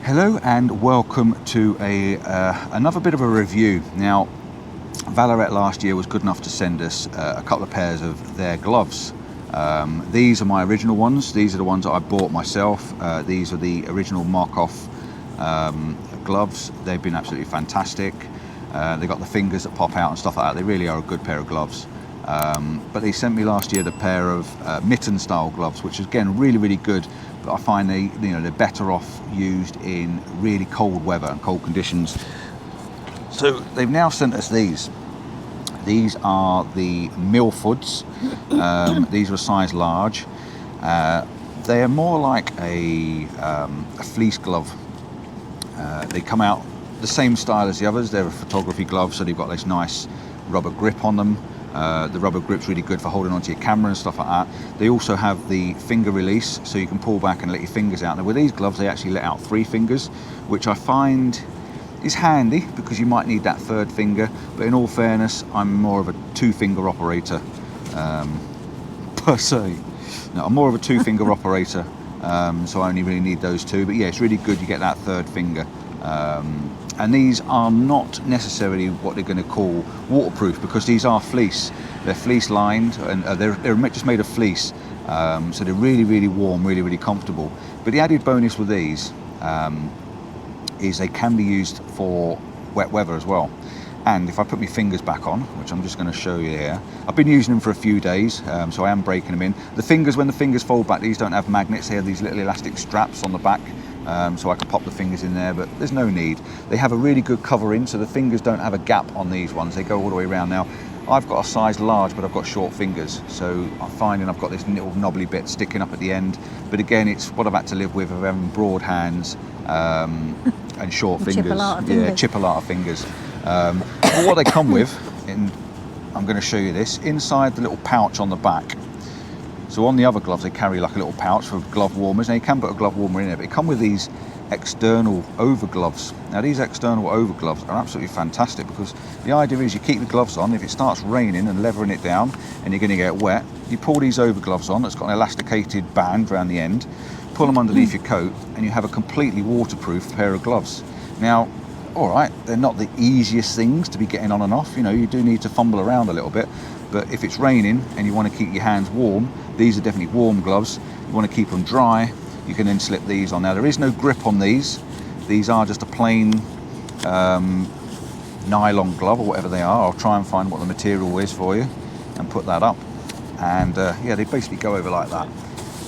Hello and welcome to another bit of a review. Now, Vallerret last year was good enough to send us a couple of pairs of their gloves. These are my original ones. These are the ones that I bought myself. These are the original Markhof gloves. They've been absolutely fantastic. They've got the fingers that pop out and stuff like that. They really are a good pair of gloves. But they sent me last year the pair of mitten style gloves, which is again really good. But I find they're better off used in really cold weather and cold conditions. So they've now sent us these. These are the Milfords. These are a size large. They are more like a fleece glove. They come out the same style as the others. They're a photography glove, so they've got this nice rubber grip on them. The rubber grip's really good for holding onto your camera and stuff like that. They also have the finger release, so you can pull back and let your fingers out. Now with these gloves, they actually let out 3 fingers, which I find is handy because you might need that 3rd finger. But in all fairness, I'm more of a 2-finger operator per se. No, I'm more of a 2-finger operator, so I only really need those 2. But yeah, it's really good you get that 3rd finger. And these are not necessarily what they're going to call waterproof, because these are fleece. They're fleece lined, and they're just made of fleece, so they're really warm, really comfortable. But the added bonus with these is they can be used for wet weather as well. And if I put my fingers back on, which I'm just going to show you here, I've been using them for a few days, so I am breaking them in. The fingers, when the fingers fold back, these don't have magnets. They have these little elastic straps on the back, so I can pop the fingers in there, but there's no need. They have a really good covering, so the fingers don't have a gap on these ones. They go all the way around. Now, I've got a size large, but I've got short fingers, so I'm finding I've got this little knobbly bit sticking up at the end. But again, it's what I've had to live with of having broad hands and short fingers. Yeah, chip a lot of fingers. But what they come with, I'm going to show you this, inside the little pouch on the back. So on the other gloves, they carry like a little pouch for glove warmers. Now you can put a glove warmer in there, but they come with these external over gloves. Now these external over gloves are absolutely fantastic, because the idea is you keep the gloves on. If it starts raining and leathering it down and you're going to get wet, you pull these over gloves on. It's got an elasticated band around the end. Pull them underneath your coat, and you have a completely waterproof pair of gloves. Now, all right, they're not the easiest things to be getting on and off. You know, you do need to fumble around a little bit. But if it's raining and you want to keep your hands warm, these are definitely warm gloves. You want to keep them dry, you can then slip these on. Now there is no grip on these. These are just a plain nylon glove or whatever they are. I'll try and find what the material is for you and put that up. And yeah, they basically go over like that.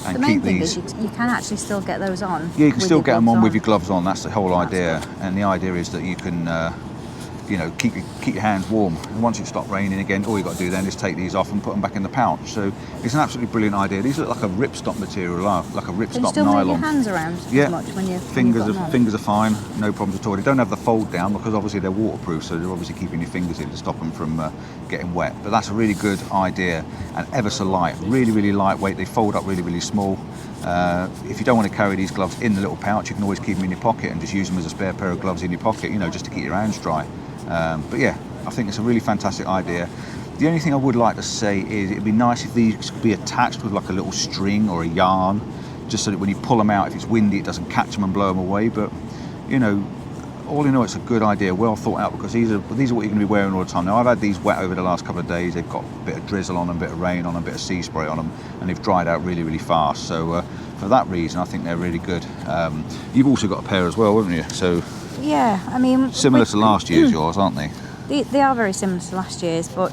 And the main keep thing these. is you can actually still get those on. Yeah, you can still get them on with your gloves on. That's the whole idea. And the idea is that you can you know, keep your hands warm. And once it stops raining again, all you've got to do then is take these off and put them back in the pouch. So it's an absolutely brilliant idea. These look like a ripstop material, like a ripstop nylon. Can you still move your hands around as much when you've fingers are fine, no problems at all. They don't have the fold down because obviously they're waterproof, so they're obviously keeping your fingers in to stop them from getting wet. But that's a really good idea, and ever so light, really lightweight. They fold up really small. If you don't want to carry these gloves in the little pouch, you can always keep them in your pocket and just use them as a spare pair of gloves in your pocket, you know, just to keep your hands dry. But yeah, I think it's a really fantastic idea. The only thing I would like to say is it'd be nice if these could be attached with like a little string or a yarn, just so that when you pull them out, if it's windy, it doesn't catch them and blow them away. But you know, all in all, it's a good idea, well thought out, because these are what you're going to be wearing all the time. Now I've had these wet over the last couple of days. They've got a bit of drizzle on them, a bit of rain on them, a bit of sea spray on them, and they've dried out really fast. So for that reason, I think they're really good. You've also got a pair as well, haven't you? So yeah, I mean, similar to last year's yours, aren't they? They are very similar to last year's, but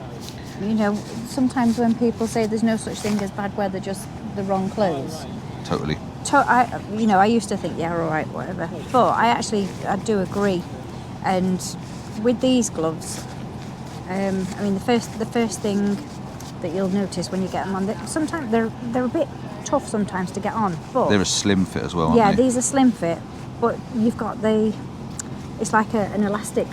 you know, sometimes when people say there's no such thing as bad weather, just the wrong clothes. Totally. I used to think, yeah, all right, whatever. But I do agree. And with these gloves, I mean, the first thing that you'll notice when you get them on, sometimes they're a bit tough sometimes to get on. But they're a slim fit as well, aren't yeah, they? these are slim fit, but you've got it's like an elastic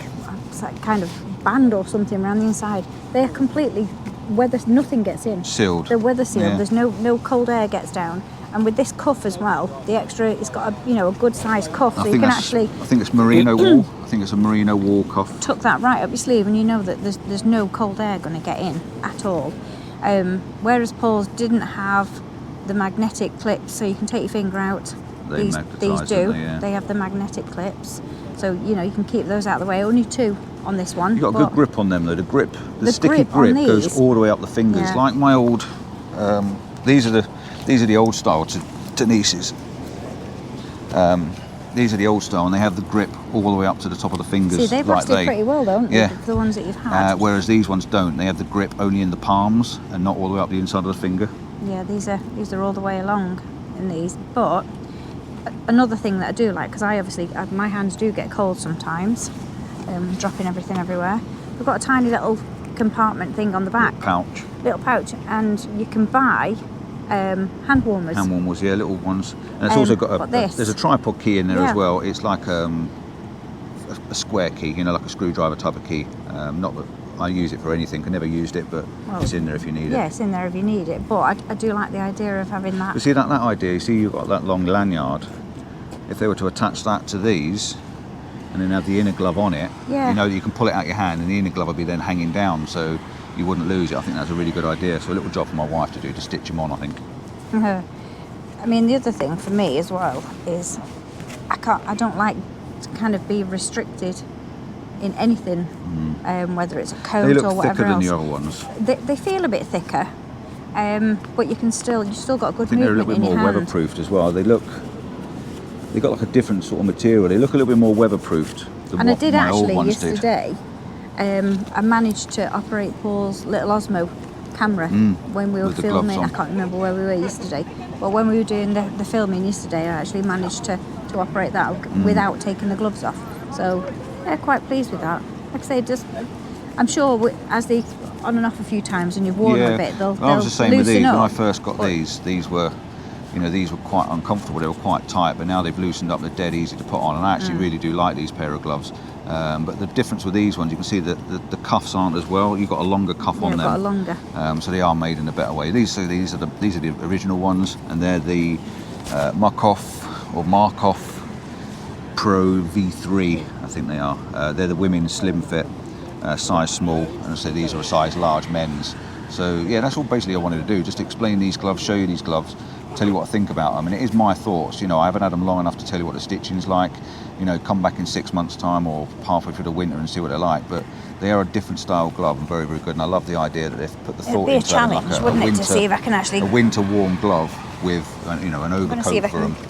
kind of band or something around the inside. They're completely nothing gets in. Sealed. They're weather sealed. Yeah. There's no cold air gets down. And with this cuff as well, the extra, it's got a good sized cuff, so you can actually. I think it's merino wool. I think it's a merino wool cuff. Tuck that right up your sleeve, and you know that there's no cold air going to get in at all. Whereas Paul's didn't have the magnetic clips, so you can take your finger out. they these magnetise, do. don't they? Yeah. They have the magnetic clips, so you know you can keep those out of the way. Only 2 on this one. You got a good grip on them though. The sticky grip grip on goes these, all the way up the fingers, yeah. like my old. These are the old style Denise's. These are the old style, and they have the grip all the way up to the top of the fingers. See, they've lasted pretty well, don't they? Yeah. The ones that you've had. Whereas these ones don't. They have the grip only in the palms and not all the way up the inside of the finger. Yeah, these are all the way along in these. But another thing that I do like, because my hands do get cold sometimes, dropping everything everywhere. We've got a tiny little compartment thing on the back. Little pouch, and you can buy hand warmers. Hand warmers, yeah, little ones. And it's also got there's a tripod key in there as well. It's like a square key, you know, like a screwdriver type of key. Not that I use it for anything. I never used it, but it's in there if you need it. Yeah, it's in there if you need it. But I do like the idea of having that. But see that idea. You see, you've got that long lanyard. If they were to attach that to these, and then have the inner glove on it, you know, you can pull it out your hand, and the inner glove will be then hanging down, so you wouldn't lose it. I think that's a really good idea. So a little job for my wife to do, to stitch them on, I think. I mean, the other thing for me as well is I don't like to kind of be restricted in anything, whether it's a coat or whatever else. They look thicker than the other ones. They feel a bit thicker, but you've still got good movement in your hand. They're a little bit more weatherproofed as well. They've got like a different sort of material. They look a little bit more weatherproofed than and what I did my old actually ones yesterday. I managed to operate Paul's little Osmo camera when we were filming. I can't remember where we were yesterday, but when we were doing the filming yesterday, I actually managed to operate that without taking the gloves off. So yeah, quite pleased with that. Like I say, I'm sure as they on and off a few times and you've worn them a bit, they'll I was the same with these. Up. When I first got these were, you know, these were quite uncomfortable. They were quite tight, but now they've loosened up. They're dead easy to put on, and I actually really do like these pair of gloves. But the difference with these ones, you can see that the cuffs aren't as well. You've got a longer cuff on them. Got a longer. So they are made in a better way. These are the original ones, and they're the Markhof Pro V3, I think they are. They're the women's slim fit, size small, and I say these are a size large men's. So yeah, that's all basically I wanted to do, just explain these gloves, show you these gloves, tell you what I think about them. And it is my thoughts, you know, I haven't had them long enough to tell you what the stitching's like. You know, come back in 6 months' time or halfway through the winter and see what they're like. But they are a different style glove and very, very good. And I love the idea that they've put the thought into it. It'd be a challenge, like wouldn't it, to see if I can actually... A winter warm glove with, you know, an overcoat see if I for can them.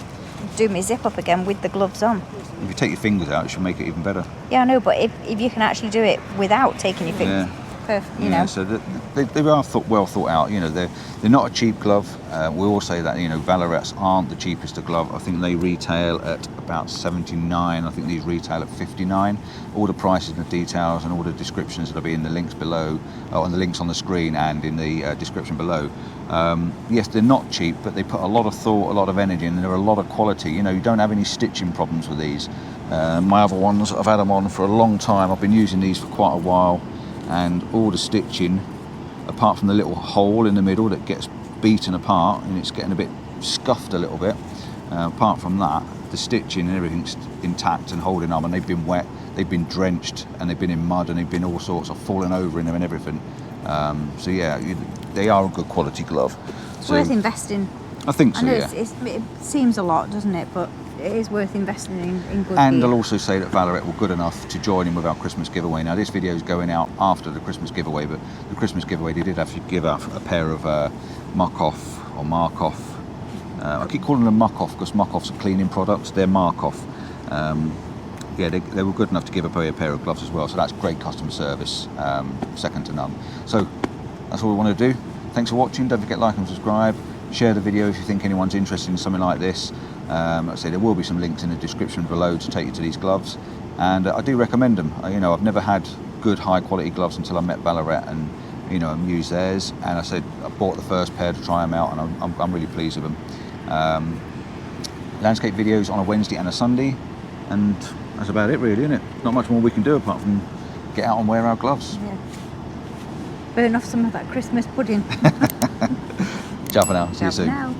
Do my zip up again with the gloves on. If you take your fingers out, it should make it even better. Yeah, I know, but if you can actually do it without taking your fingers... You know. So they are well thought out. You know, they're not a cheap glove. We all say that, you know, Vallerrets aren't the cheapest of glove. I think they retail at about 79. I think these retail at 59. All the prices and the details and all the descriptions that'll be in the links below, on the links on the screen and in the description below. Yes, they're not cheap, but they put a lot of thought, a lot of energy, and they're a lot of quality. You know, you don't have any stitching problems with these. My other ones, I've had them on for a long time. I've been using these for quite a while. And all the stitching, apart from the little hole in the middle that gets beaten apart and it's getting a bit scuffed a little bit, apart from that, the stitching and everything's intact and holding on, and they've been wet, they've been drenched, and they've been in mud, and they've been all sorts of falling over in them and everything. So yeah, they are a good quality glove. It's worth investing. I think so, I know yeah. It seems a lot, doesn't it? But it is worth investing in good And gear. I'll also say that Vallerret were good enough to join in with our Christmas giveaway. Now this video is going out after the Christmas giveaway, but the Christmas giveaway they did have to give out a pair of Markhof. I keep calling them Markhof because Markhof's a cleaning product. They're Markhof. Yeah, they were good enough to give away a pair of gloves as well. So that's great customer service, second to none. So that's all we want to do. Thanks for watching. Don't forget to like and subscribe. Share the video if you think anyone's interested in something like this. Like I say, there will be some links in the description below to take you to these gloves, and I do recommend them. You know, I've never had good high quality gloves until I met Vallerret and, you know, and used theirs, and I said I bought the first pair to try them out, and I'm really pleased with them. Landscape videos on a Wednesday and a Sunday, and that's about it really, isn't it? Not much more we can do apart from get out and wear our gloves. Yeah. Burn off some of that Christmas pudding. Ciao for now. See you Ciao for soon. now.